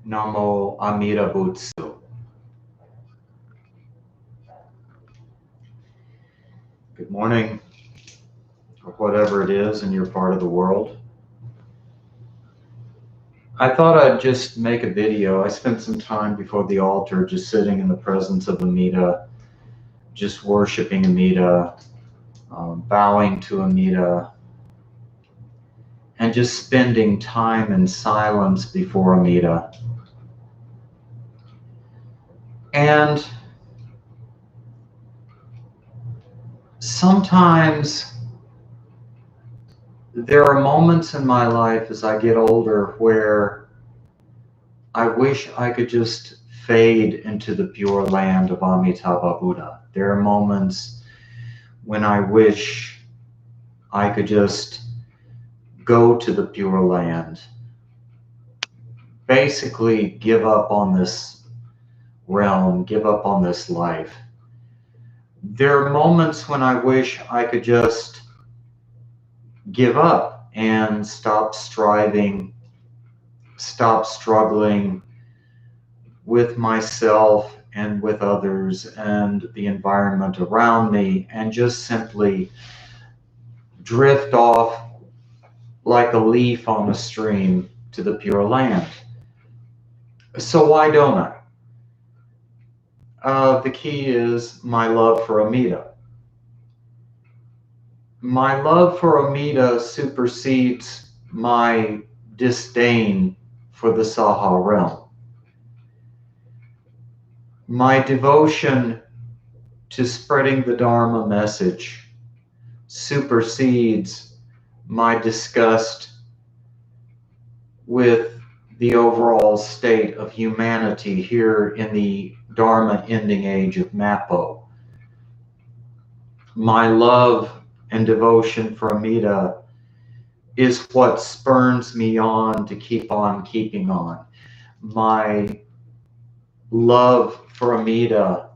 Namo Amida Butsu. Good morning, or whatever it is in your part of the world. I thought I'd just make a video. I spent some time before the altar just sitting in the presence of Amida, just worshiping Amida, bowing to Amida, and just spending time in silence before Amida. And sometimes there are moments in my life as I get older where I wish I could just fade into the pure land of Amitabha Buddha. There are moments when I wish I could just go to the pure land, basically give up on this realm, give up on this life. There are moments when I wish I could just give up and stop striving, stop struggling with myself and with others and the environment around me, and just simply drift off like a leaf on a stream to the pure land. So why don't I? The key is my love for Amida. My love for Amida supersedes my disdain for the Sahara realm. My devotion to spreading the Dharma message supersedes my disgust with the overall state of humanity here in the Dharma ending age of Mappo. My love and devotion for Amida is what spurns me on to keep on keeping on. My love for Amida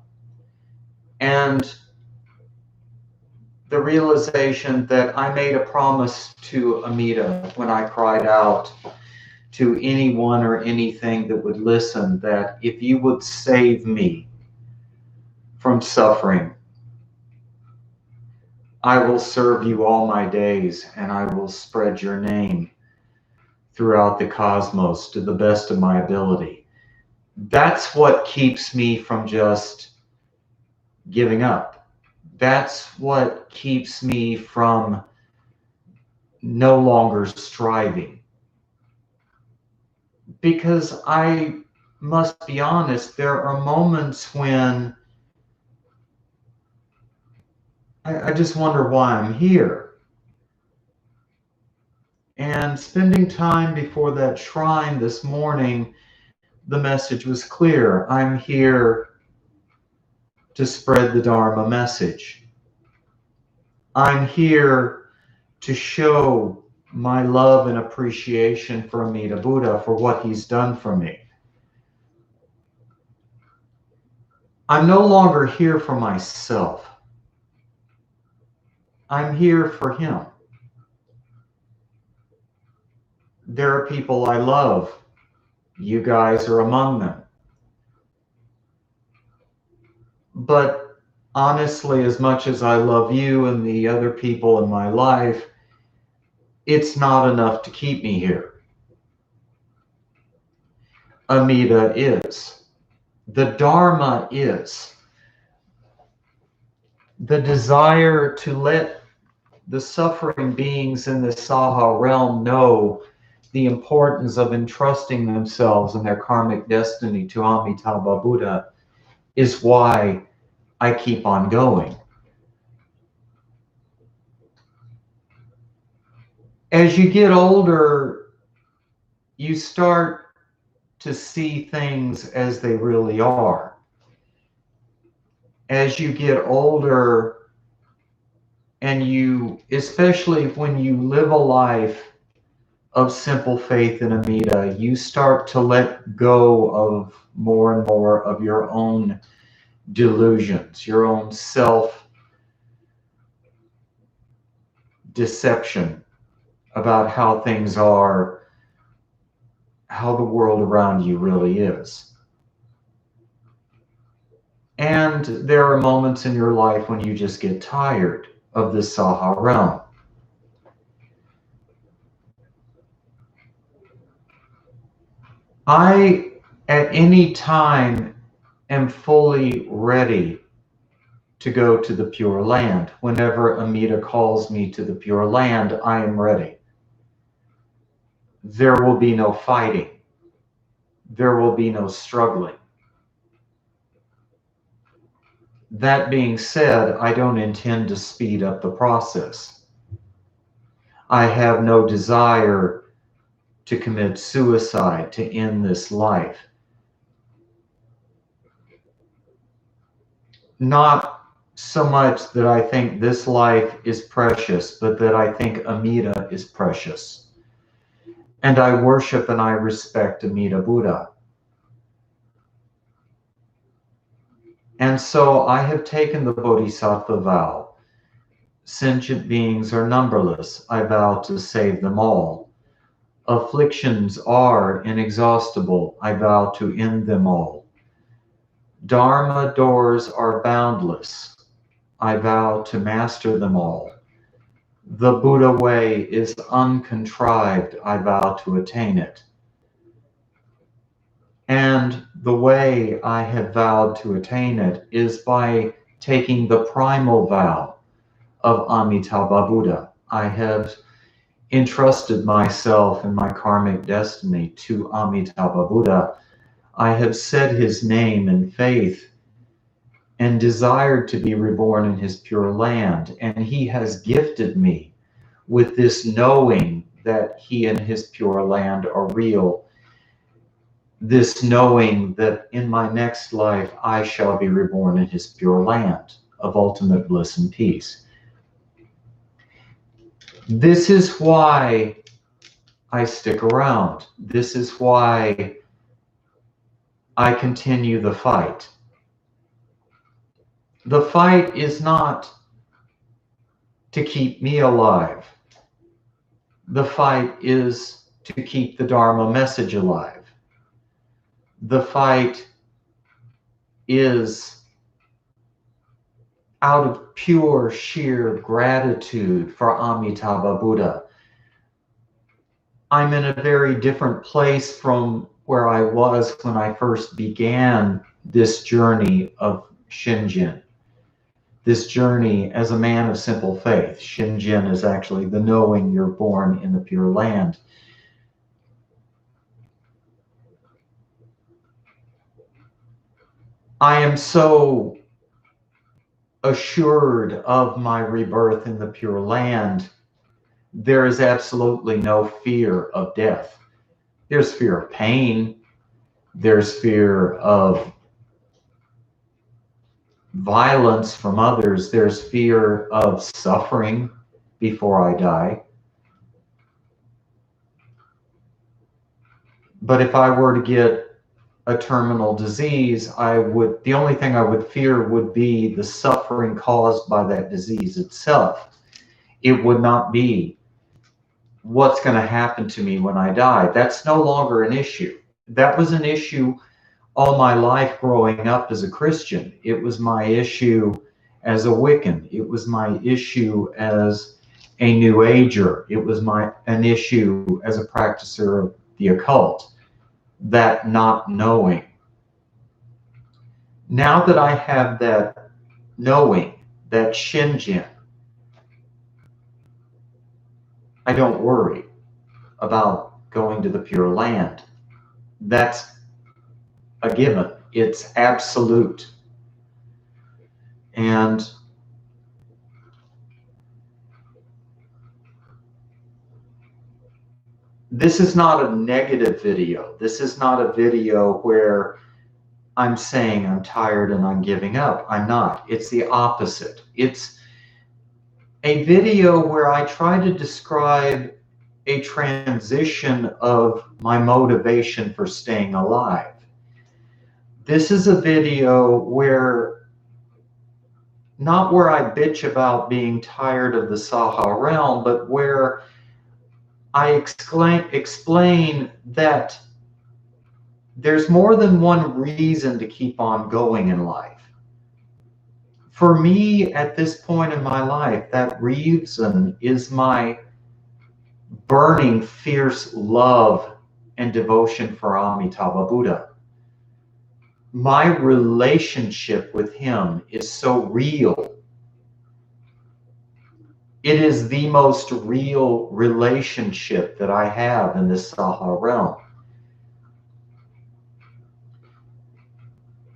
and the realization that I made a promise to Amida when I cried out to anyone or anything that would listen, that if you would save me from suffering, I will serve you all my days, and I will spread your name throughout the cosmos to the best of my ability. That's what keeps me from just giving up. That's what keeps me from no longer striving. Because I must be honest, there are moments when I just wonder why I'm here. And spending time before that shrine this morning, the message was clear. I'm here to spread the Dharma message. I'm here to show my love and appreciation for Amida Buddha for what he's done for me. I'm no longer here for myself. I'm here for him. There are people I love. You guys are among them. But honestly, as much as I love you and the other people in my life, it's not enough to keep me here. Amida is. The Dharma is. The desire to let the suffering beings in the Sahara realm know the importance of entrusting themselves and their karmic destiny to Amitabha Buddha is why I keep on going. As you get older, you start to see things as they really are. As you get older, and you, especially when you live a life of simple faith in Amida, you start to let go of more and more of your own delusions, your own self-deception about how things are, how the world around you really is. And there are moments in your life when you just get tired of the Sahara realm. I, at any time, am fully ready to go to the Pure Land. Whenever Amida calls me to the Pure Land, I am ready. There will be no fighting. There will be no struggling. That being said, I don't intend to speed up the process. I have no desire to commit suicide, to end this life. Not so much that I think this life is precious, but that I think Amida is precious. And I worship and I respect Amida Buddha. And so I have taken the Bodhisattva vow. Sentient beings are numberless. I vow to save them all. Afflictions are inexhaustible. I vow to end them all. Dharma doors are boundless. I vow to master them all. The Buddha way is uncontrived. I vow to attain it. And the way I have vowed to attain it is by taking the primal vow of Amitabha Buddha. I have entrusted myself and my karmic destiny to Amitabha Buddha. I have said his name in faith and desired to be reborn in his pure land. And he has gifted me with this knowing that he and his pure land are real. This knowing that in my next life, I shall be reborn in his pure land of ultimate bliss and peace. This is why I stick around. This is why I continue the fight. The fight is not to keep me alive. The fight is to keep the Dharma message alive. The fight is out of pure, sheer gratitude for Amitabha Buddha. I'm in a very different place from where I was when I first began this journey of Shinjin. This journey as a man of simple faith. Shinjin is actually the knowing you're born in the Pure Land. I am so assured of my rebirth in the Pure Land. There is absolutely no fear of death. There's fear of pain. There's fear of violence from others. There's fear of suffering before I die. But if I were to get a terminal disease, the only thing I would fear would be the suffering caused by that disease itself. It would not be what's going to happen to me when I die. That's no longer an issue. That was an issue all my life growing up as a Christian. It was my issue as a Wiccan. It was my issue as a New Ager. It was an issue as a practicer of the occult. That not knowing. Now that I have that knowing, that Shinjin, I don't worry about going to the Pure Land. That's a given. It's absolute. And this is not a negative video. This is not a video where I'm saying I'm tired and I'm giving up. I'm not. It's the opposite. It's a video where I try to describe a transition of my motivation for staying alive. This is a video where, not where I bitch about being tired of the Sahara realm, but where I explain that there's more than one reason to keep on going in life. For me, at this point in my life, that reason is my burning, fierce love and devotion for Amitabha Buddha. My relationship with him is so real. It is the most real relationship that I have in this Sahara realm.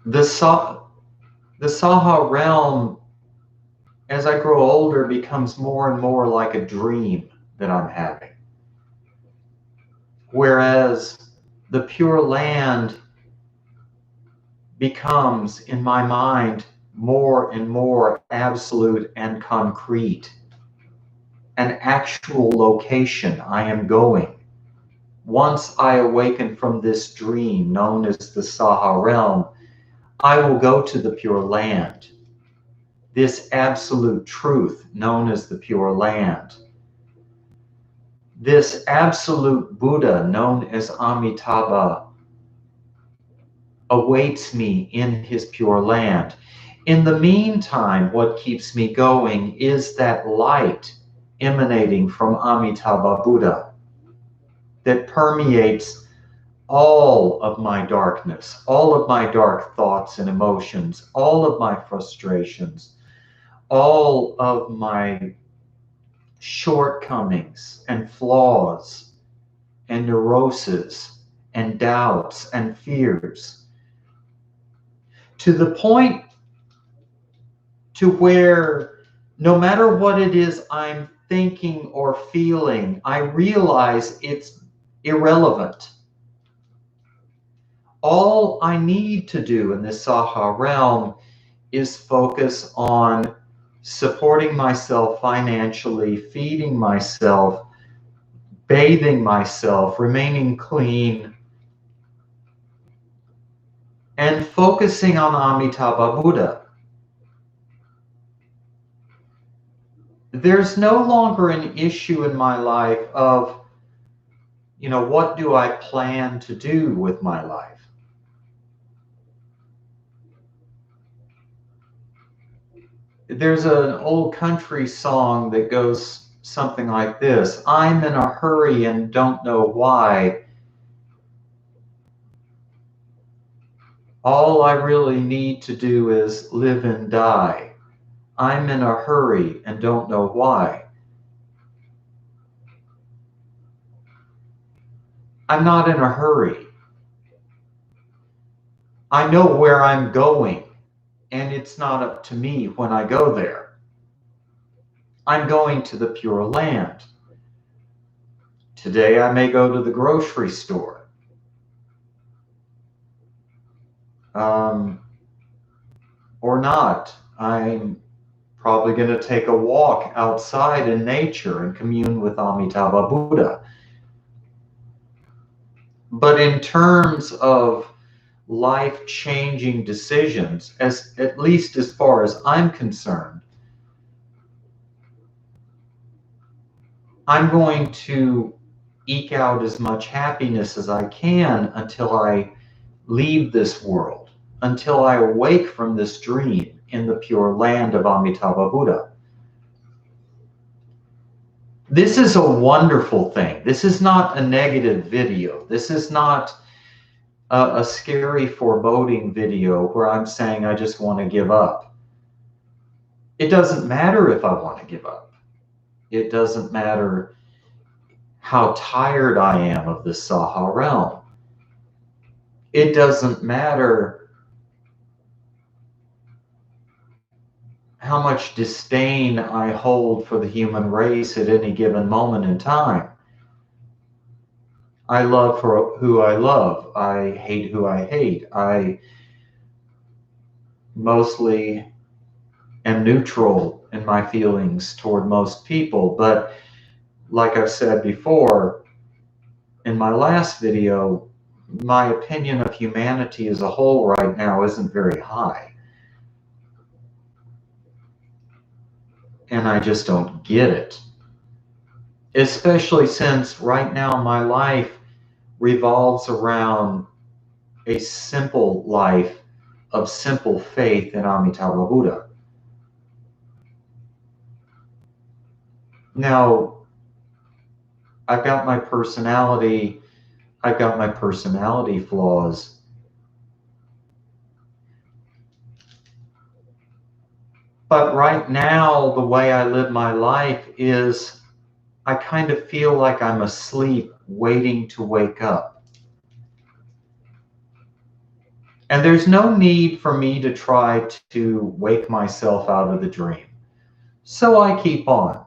The Sahara realm, as I grow older, becomes more and more like a dream that I'm having. Whereas the Pure Land becomes, in my mind, more and more absolute and concrete. An actual location I am going. Once I awaken from this dream known as the Sahara realm, I will go to the Pure Land. This absolute truth known as the Pure Land. This absolute Buddha known as Amitabha awaits me in his Pure Land. In the meantime, what keeps me going is that light emanating from Amitabha Buddha that permeates all of my darkness, all of my dark thoughts and emotions, all of my frustrations, all of my shortcomings and flaws and neuroses and doubts and fears, to the point to where no matter what it is I'm thinking or feeling, I realize it's irrelevant. All I need to do in this Sahara realm is focus on supporting myself financially, feeding myself, bathing myself, remaining clean, and focusing on Amitabha Buddha. There's no longer an issue in my life of, what do I plan to do with my life? There's an old country song that goes something like this: I'm in a hurry and don't know why. All I really need to do is live and die. I'm in a hurry and don't know why. I'm not in a hurry. I know where I'm going, and it's not up to me when I go there. I'm going to the Pure Land. Today I may go to the grocery store. Or not. I'm probably going to take a walk outside in nature and commune with Amitabha Buddha. But in terms of life-changing decisions, at least as far as I'm concerned, I'm going to eke out as much happiness as I can until I leave this world, until I awake from this dream in the Pure Land of Amitabha Buddha. This is a wonderful thing. This is not a negative video. This is not a scary, foreboding video where I'm saying I just want to give up. It doesn't matter if I want to give up. It doesn't matter how tired I am of the Sahara realm. It doesn't matter how much disdain I hold for the human race at any given moment in time. I love for who I love. I hate who I hate. I mostly am neutral in my feelings toward most people. But like I've said before, in my last video, my opinion of humanity as a whole right now isn't very high. And I just don't get it. Especially since right now my life revolves around a simple life of simple faith in Amitabha Buddha. Now, I've got my personality flaws. But right now, the way I live my life is I kind of feel like I'm asleep, waiting to wake up. And there's no need for me to try to wake myself out of the dream. So I keep on.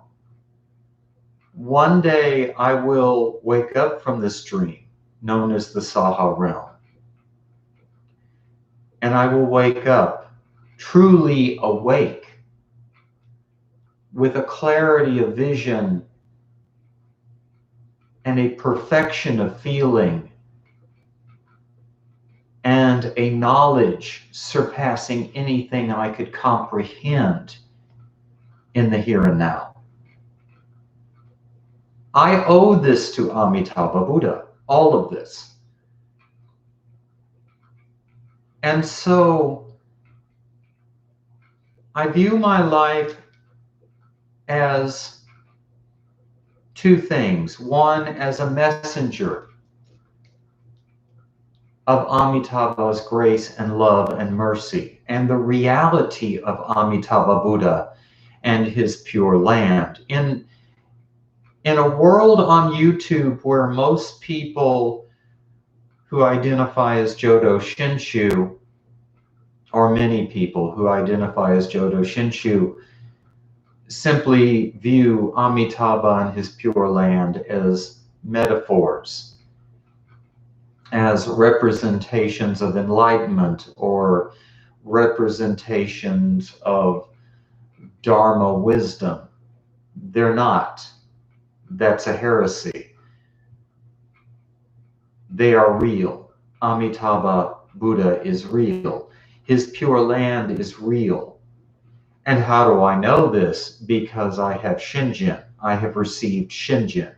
One day I will wake up from this dream, known as the Sahara realm. And I will wake up truly awake, with a clarity of vision and a perfection of feeling and a knowledge surpassing anything I could comprehend in the here and now. I owe this to Amitabha Buddha, all of this. And so I view my life as two things. One, as a messenger of Amitabha's grace and love and mercy, and the reality of Amitabha Buddha and his pure land. In a world on YouTube where most people who identify as Jodo Shinshu, or many people who identify as Jodo Shinshu, simply view Amitabha and his pure land as metaphors, as representations of enlightenment or representations of Dharma wisdom. They're not. That's a heresy. They are real. Amitabha Buddha is real. His pure land is real. And how do I know this? Because I have Shinjin. I have received Shinjin.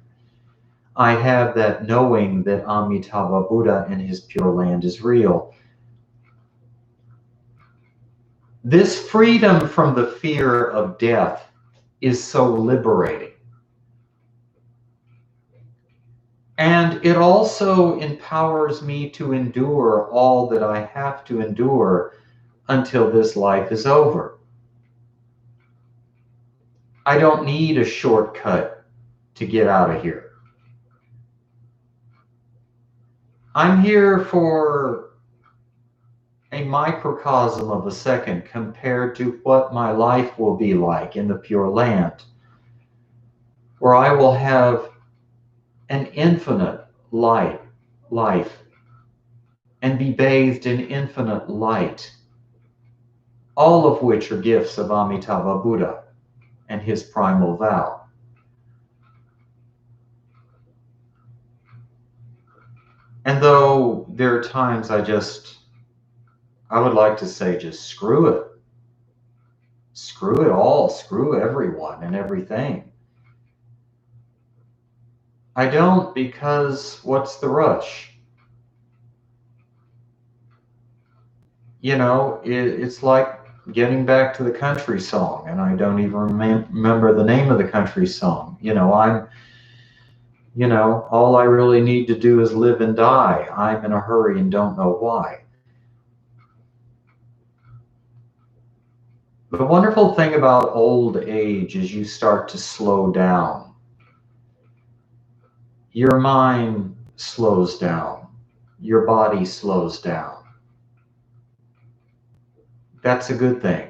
I have that knowing that Amitabha Buddha and his pure land is real. This freedom from the fear of death is so liberating. And it also empowers me to endure all that I have to endure until this life is over. I don't need a shortcut to get out of here. I'm here for a microcosm of a second compared to what my life will be like in the Pure Land, where I will have an infinite life and be bathed in infinite light, all of which are gifts of Amitabha Buddha and his primal vow. And though there are times I would like to say, just screw it. Screw it all. Screw everyone and everything. I don't, because what's the rush? You know, it's like getting back to the country song, and I don't even remember the name of the country song. All I really need to do is live and die. I'm in a hurry and don't know why. The wonderful thing about old age is you start to slow down. Your mind slows down. Your body slows down. That's a good thing.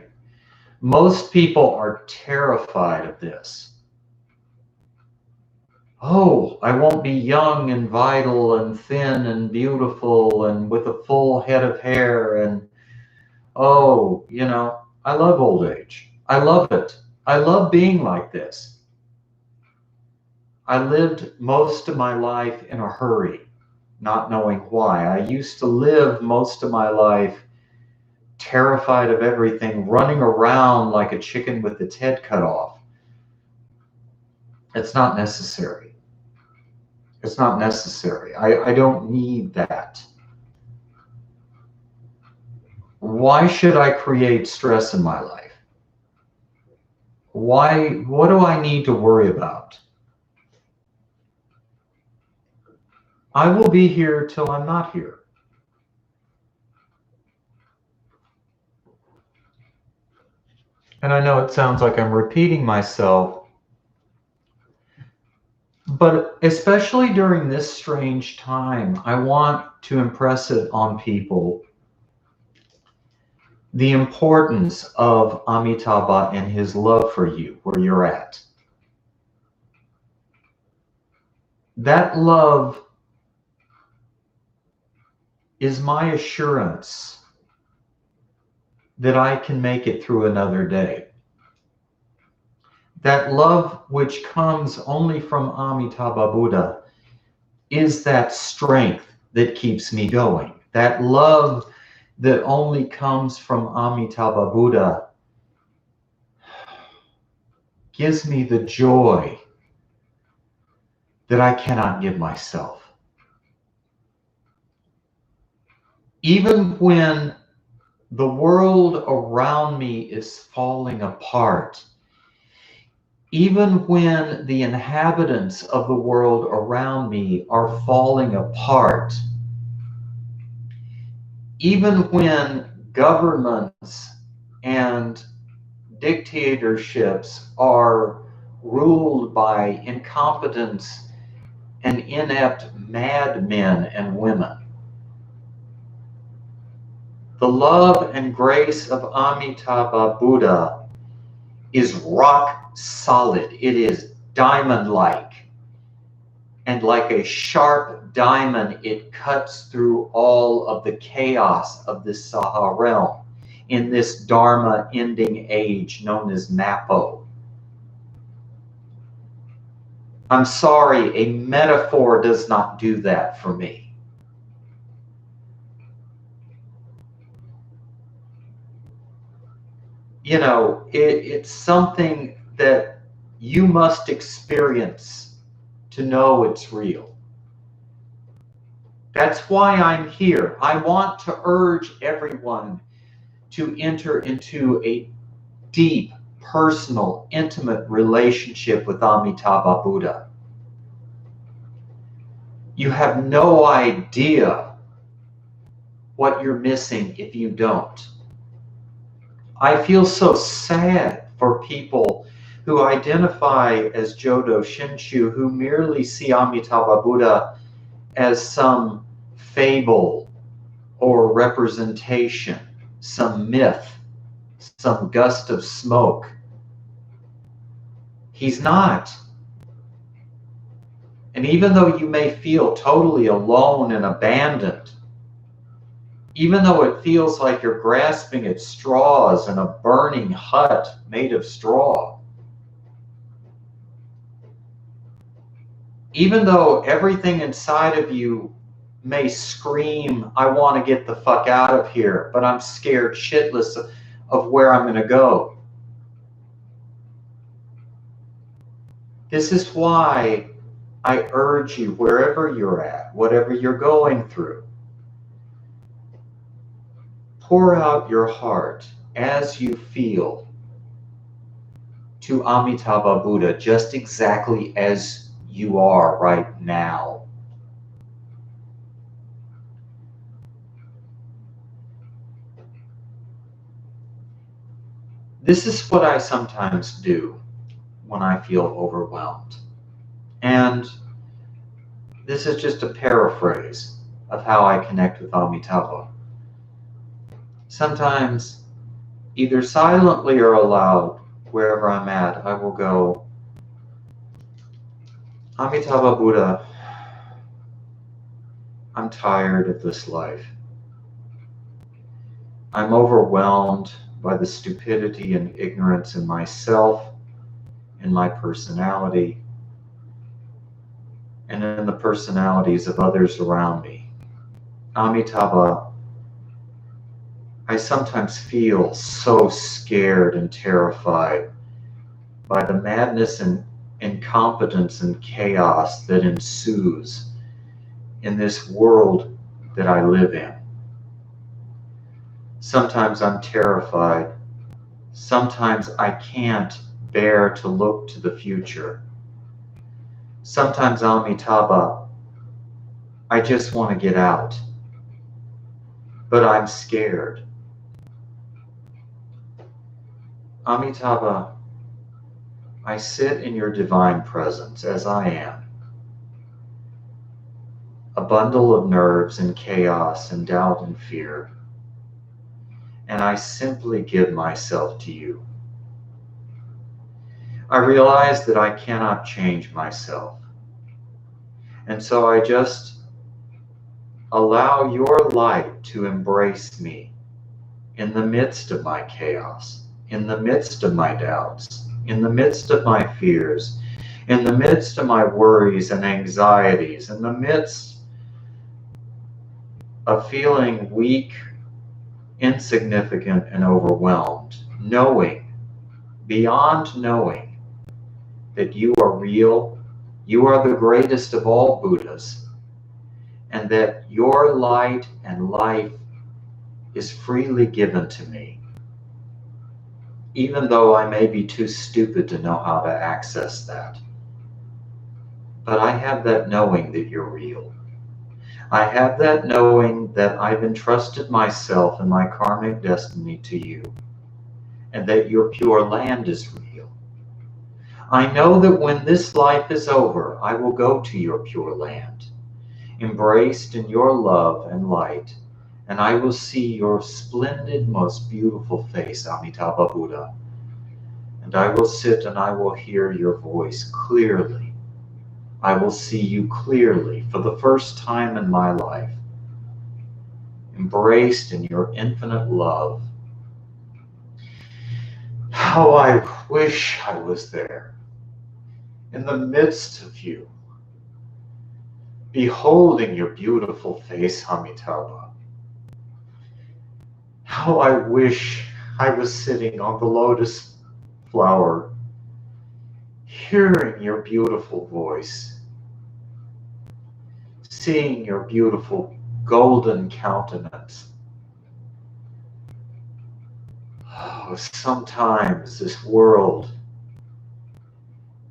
Most people are terrified of this. Oh, I won't be young and vital and thin and beautiful and with a full head of hair. And, I love old age. I love it. I love being like this. I lived most of my life in a hurry, not knowing why. I used to live most of my life terrified of everything, running around like a chicken with its head cut off. It's not necessary. It's not necessary. I don't need that. Why should I create stress in my life? What do I need to worry about? I will be here till I'm not here. And I know it sounds like I'm repeating myself, but especially during this strange time, I want to impress it on people the importance of Amitabha and his love for you where you're at. That love is my assurance that I can make it through another day. That love which comes only from Amitabha Buddha is that strength that keeps me going. That love that only comes from Amitabha Buddha gives me the joy that I cannot give myself. Even when the world around me is falling apart, even when the inhabitants of the world around me are falling apart, even when governments and dictatorships are ruled by incompetence and inept madmen and women, the love and grace of Amitabha Buddha is rock solid. It is diamond-like. And like a sharp diamond, it cuts through all of the chaos of this Sahara realm in this Dharma ending age known as Mapo. I'm sorry, a metaphor does not do that for me. You know, it's something that you must experience to know it's real. That's why I'm here. I want to urge everyone to enter into a deep, personal, intimate relationship with Amitabha Buddha. You have no idea what you're missing if you don't. I feel so sad for people who identify as Jodo Shinshu, who merely see Amitabha Buddha as some fable or representation, some myth, some gust of smoke. He's not. And even though you may feel totally alone and abandoned, even though it feels like you're grasping at straws in a burning hut made of straw, even though everything inside of you may scream, I want to get the fuck out of here, but I'm scared shitless of where I'm going to go. This is why I urge you, wherever you're at, whatever you're going through, pour out your heart as you feel to Amitabha Buddha, just exactly as you are right now. This is what I sometimes do when I feel overwhelmed. And this is just a paraphrase of how I connect with Amitabha. Sometimes, either silently or aloud, wherever I'm at, I will go, Amitabha Buddha, I'm tired of this life. I'm overwhelmed by the stupidity and ignorance in myself, in my personality, and in the personalities of others around me. Amitabha, I sometimes feel so scared and terrified by the madness and incompetence and chaos that ensues in this world that I live in. Sometimes I'm terrified. Sometimes I can't bear to look to the future. Sometimes, Amitabha, I just want to get out, but I'm scared. Amitabha, I sit in your divine presence as I am, a bundle of nerves and chaos and doubt and fear, and I simply give myself to you. I realize that I cannot change myself, and so I just allow your light to embrace me in the midst of my chaos, in the midst of my doubts, in the midst of my fears, in the midst of my worries and anxieties, in the midst of feeling weak, insignificant, and overwhelmed, knowing, beyond knowing, that you are real, you are the greatest of all Buddhas, and that your light and life is freely given to me, even though I may be too stupid to know how to access that. But I have that knowing that you're real. I have that knowing that I've entrusted myself and my karmic destiny to you, and that your pure land is real. I know that when this life is over, I will go to your pure land, embraced in your love and light, and I will see your splendid, most beautiful face, Amitabha Buddha. And I will sit and I will hear your voice clearly. I will see you clearly for the first time in my life, embraced in your infinite love. How I wish I was there, in the midst of you, beholding your beautiful face, Amitabha. How I wish I was sitting on the lotus flower, hearing your beautiful voice, seeing your beautiful golden countenance. Oh, sometimes this world,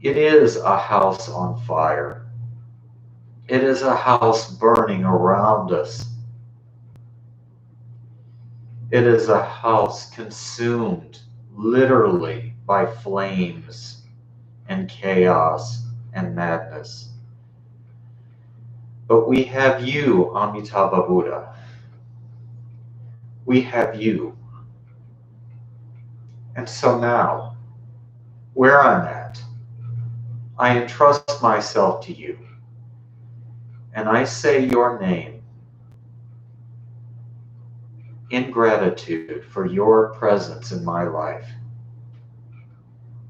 it is a house on fire. It is a house burning around us. It is a house consumed literally by flames and chaos and madness. But we have you, Amitabha Buddha. We have you. And so now, where I'm at, I entrust myself to you. And I say your name in gratitude for your presence in my life,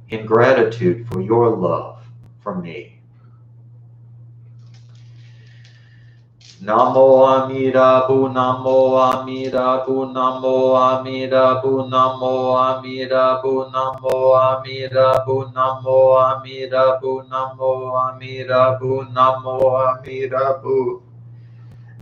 in gratitude for your love for me. Namo Amida Bu, Namo Amida Bu, Namo Amida Bu, Namo Amida Bu, Namo Amida Bu, Namo Amida Bu, Namo Amida Bu, Namo Amida Bu.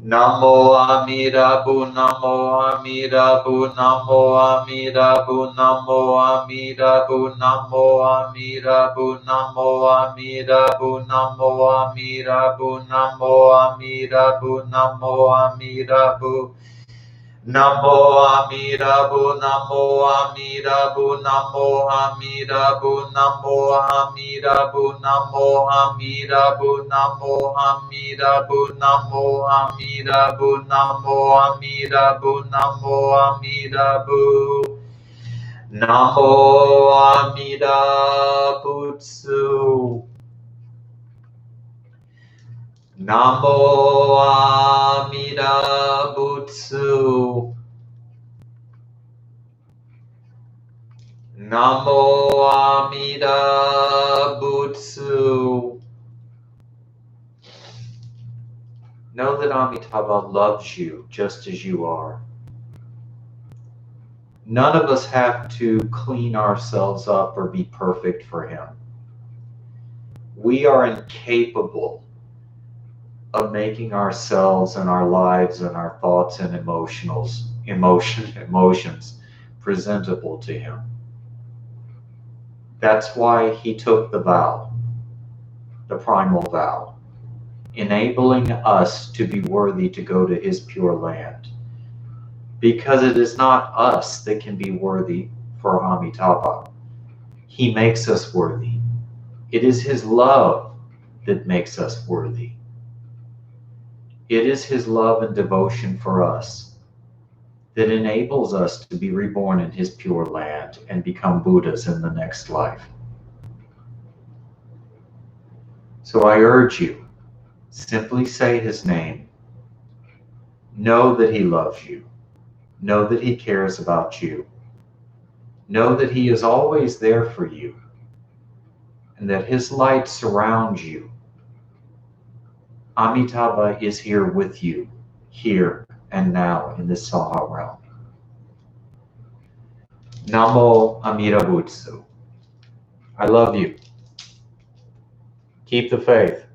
Namo Amida Bu, Namo Amida Bu, Namo Amida Bu, Namo Amida Bu, Namo Amida Bu, Namo Amida Bu, Namo Amida Bu, Namo Amida Bu, Namo Amida Bu. Namo Amida Bu, Namo Amida Bu, Namo Amida Bu, Namo Amida Bu, Namo Amida Bu, Namo Amida Bu, Namo Amida Bu, Namo Amida Bu, Namo Amida Bu. Namo Amida Butsu. Namo Amida Butsu. Namo Amida Butsu. Know that Amitabha loves you just as you are. None of us have to clean ourselves up or be perfect for him. We are incapable of making ourselves and our lives and our thoughts and emotions presentable to him. That's why he took the vow, the primal vow, enabling us to be worthy to go to his pure land. Because it is not us that can be worthy for Amitabha. He makes us worthy. It is his love that makes us worthy. It is his love and devotion for us that enables us to be reborn in his pure land and become Buddhas in the next life. So I urge you, simply say his name. Know that he loves you. Know that he cares about you. Know that he is always there for you, and that his light surrounds you. Amitabha is here with you, here and now in this Sahara realm. Namo Amida Butsu. I love you. Keep the faith.